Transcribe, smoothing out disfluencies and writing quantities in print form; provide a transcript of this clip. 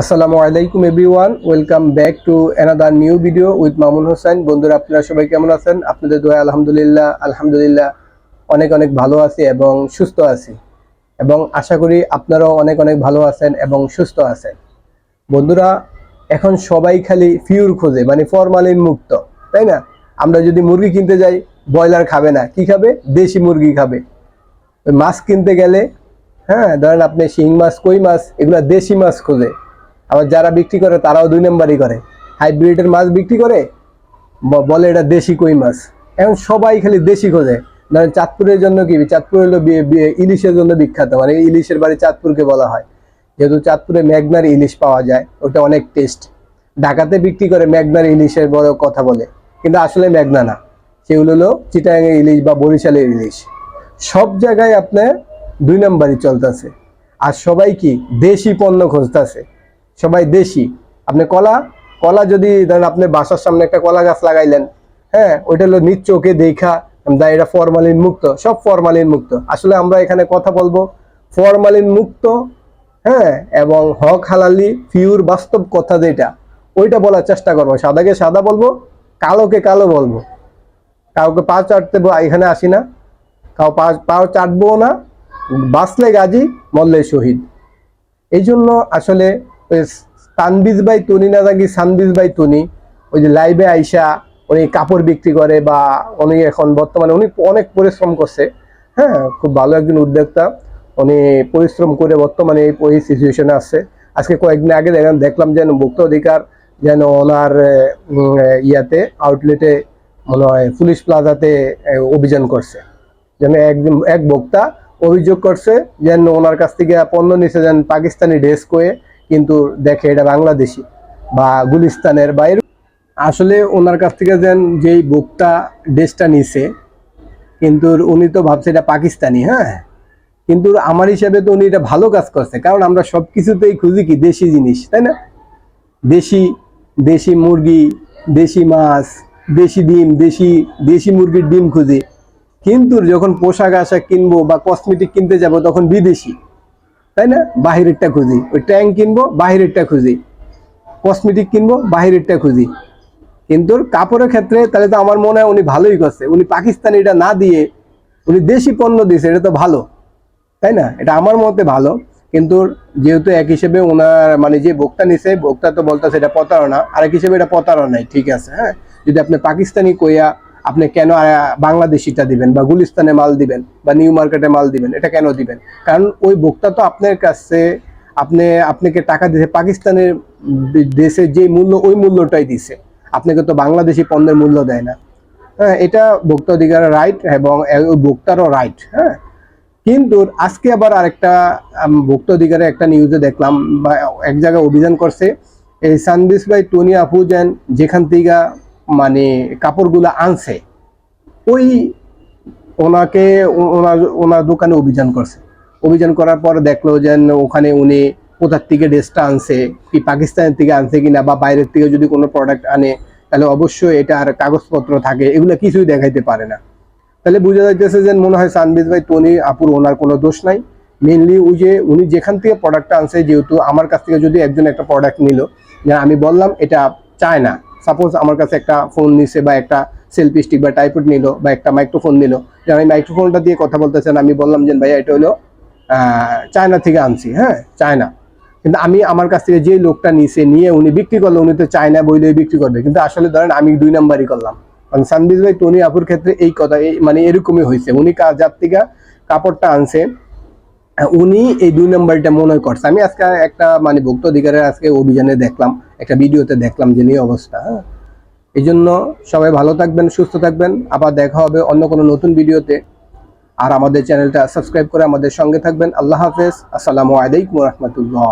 আসসালামু আলাইকুম everyone, welcome back to another new video with Mamun Hossain. বন্ধুরা, আপনারা সবাই কেমন আছেন? আপনাদের দোয়া আলহামদুলিল্লাহ অনেক অনেক ভালো আছি এবং সুস্থ আছি, এবং আশা করি আপনারাও অনেক অনেক ভালো আছেন এবং সুস্থ আছেন। বন্ধুরা, এখন সবাই খালি পিওর খোঁজে, মানে ফরমালিন মুক্ত, তাই না? আমরা যদি মুরগি কিনতে যাই, ব্রয়লার খাবে না, কি খাবে? দেশি মুরগি খাবে। মাছ কিনতে গেলে, হ্যাঁ ধরেন আপনি শিং মাছ, কই মাছ, এগুলা দেশি মাছ খোঁজে। আবার যারা বিক্রি করে তারাও দুই নম্বরই করে, হাইব্রিডের মাছ বিক্রি করে, বলে এটা দেশি কই মাছ। এখন সবাই খালি দেশি খোঁজে। ধরেন চাঁদপুরের জন্য কি, চাঁদপুর হলো ইলিশের জন্য বিখ্যাত, মানে ইলিশের বাড়ি চাঁদপুরকে বলা হয়, যেহেতু চাঁদপুরে মেঘনার ইলিশ পাওয়া যায়, ওটা অনেক টেস্ট। ঢাকাতে বিক্রি করে মেঘনার ইলিশের বড় কথা বলে, কিন্তু আসলে মেঘনা না, সেগুলো হলো চিটাগাংয়ের ইলিশ বা বরিশালের ইলিশ। সব জায়গায় আপনার দুই নম্বরই চলতেছে। আর সবাই কি দেশি পণ্য খুঁজতেছে, সবাই দেশি। আপনি কলা কলা যদি ধরেন আপনি বাসার সামনে একটা কলা গাছ লাগাইলেন, হ্যাঁ ওইটা হলো নিজ চোখে দেখা এটা ফরমালিন মুক্ত, সব ফরমালিন মুক্ত। আসলে আমরা এখানে কথা বলবো ফরমালিন মুক্ত, হ্যাঁ, এবং হক হালালি পিওর বাস্তব কথা যেটা, ওইটা বলার চেষ্টা করবো। সাদাকে সাদা বলবো, কালোকে কালো বলবো। কাউকে পা চাটতে এখানে আসি না, পাও চাটবো না। বাঁচলে গাজী, মরলে শহীদ। এই জন্য আসলে তানবিজ ভাই তনি না থাকি সানবিজ ভাই তনি, ওই যে লাইভে আইসা উনি কাপড় বিক্রি করে, বা উনি এখন বর্তমানে উনি অনেক পরিশ্রম করছে, হ্যাঁ খুব ভালো একজন উদ্যোক্তা। উনি পরিশ্রম করে বর্তমানে এই সিচুয়েশনে আসছে। আজকে কয়েকদিন আগে দেখলাম যেন ভোক্তা অধিকার যেন ওনার ইয়াতে আউটলেটে মনে হয় পুলিশ প্লাজাতে অভিযান করছে। যেন এক ভোক্তা অভিযোগ করছে যেন ওনার কাছ থেকে পণ্য নিছে যেন পাকিস্তানি ড্রেস করে, কিন্তু দেখে এটা বাংলাদেশি বা গুলিস্তানের বাইরে। আসলে ওনার কাছ থেকে যেন যেই ভোক্তা ড্রেসটা নিছে, কিন্তু উনি তো ভাবছে এটা পাকিস্তানি, হ্যাঁ। কিন্তু আমার হিসাবে তো উনি এটা ভালো কাজ করছে, কারণ আমরা সব কিছুতেই খুঁজি কি দেশি জিনিস, তাই না? দেশি দেশি মুরগি, দেশি মাছ, দেশি ডিম, দেশি মুরগির ডিম খুঁজি। কিন্তু যখন পোশাক আশাক কিনবো বা কসমেটিক কিনতে যাব, তখন বিদেশি, তাই না? বাহিরেরটা খুঁজি। ওই ট্যাঙ্ক কিনবো, বাহিরেরটা খুঁজি। কসমেটিক কিনবো, বাহিরেরটা খুঁজি। কিন্তু কাপড়ের ক্ষেত্রে তাহলে তো আমার মনে হয় উনি ভালোই করছে। উনি পাকিস্তানিটা না দিয়ে উনি দেশি পণ্য দিয়েছে, এটা তো ভালো, তাই না? এটা আমার মতে ভালো। কিন্তু যেহেতু এক হিসেবে ওনার মানে যে ভোক্তা নিছে, ভোক্তা তো বলতেছে এটা প্রতারণা, আরেক হিসেবে এটা প্রতারণাই, ঠিক আছে, হ্যাঁ। যদি আপনি পাকিস্তানি কইয়া আপনি কেন বাংলাদেশিটা দিবেন, বা গুলিস্তানে মাল দিবেন, বা নিউ মার্কেটে মাল দিবেন, এটা কেন দিবেন? কারণ ওই ভোক্তা তো আপনার কাছে আপনাকে টাকা দিয়েছে পাকিস্তানের দেশের যে মূল্য, ওই মূল্যটাই দিছে, আপনাকে তো বাংলাদেশি পণ্যের মূল্য দেয় না, হ্যাঁ। এটা ভোক্তা অধিকারের রাইট এবং ওই ভোক্তারও রাইট, হ্যাঁ। কিন্তু আজকে আবার আরেকটা ভোক্তা অধিকারে একটা নিউজে দেখলাম, বা এক জায়গায় অভিযান করছে এই সানবিস ভাই টনি আপু যেখান থেকে মানে কাপড়গুলো আনছে, ওই ওনাকে ওনার দোকানে অভিযান করছে। অভিযান করার পর দেখলো যে ওখানে উনি কোথার থেকে ড্রেসটা আনছে, কি পাকিস্তানের থেকে আনছে কিনা, বা বাইরের থেকে যদি কোনো প্রোডাক্ট আনে তাহলে অবশ্যই এটার কাগজপত্র থাকে, এগুলো কিছুই দেখাইতে পারে না। তাহলে বোঝা যাইতেছে যে মনে হয় সানবিজ ভাই টনি আপুর ওনার কোনো দোষ নাই। মেনলি ওই যে উনি যেখান থেকে প্রোডাক্টটা আনছে, যেহেতু আমার কাছ থেকে যদি একজন একটা প্রোডাক্ট নিল, আমি বললাম এটা চায় না, সাপোজ আমার কাছে একটা ফোন নিছে, বা একটা সেলফি স্টিক বা টাইপড নিল, বা একটা মাইক্রোফোন নিল, যে আমি মাইক্রোফোনটা দিয়ে কথা বলতেছেন, আমি বললাম যে ভাইয়া এটা হলো চায়না থেকে আনছি, হ্যাঁ চায়না। কিন্তু আমি আমার কাছ থেকে যে লোকটা নিয়ে উনি বিক্রি করলো, উনি তো চায়না বইলে বিক্রি করবে, কিন্তু আসলে ধরেন আমি দুই নাম্বারই করলাম। কারণ সানবিজ ভাই টনি আপুর ক্ষেত্রে এই কথা মানে এরকমই হয়েছে, উনি যার থেকে কাপড়টা আনছে উনি এই দুই নাম্বারটা মনে করছে। আমি আজকে একটা মানে ভোক্তা অধিকারের আজকে অভিযানে দেখলাম, একটা ভিডিওতে দেখলাম যে এই অবস্থা, হ্যাঁ। এই জন্য সবাই ভালো থাকবেন, সুস্থ থাকবেন, আবার দেখা হবে অন্য কোনো নতুন ভিডিওতে। আর আমাদের চ্যানেলটা সাবস্ক্রাইব করে আমাদের সঙ্গে থাকবেন। আল্লাহ হাফেজ, আসসালামু আলাইকুম রহমতুল্লাহ।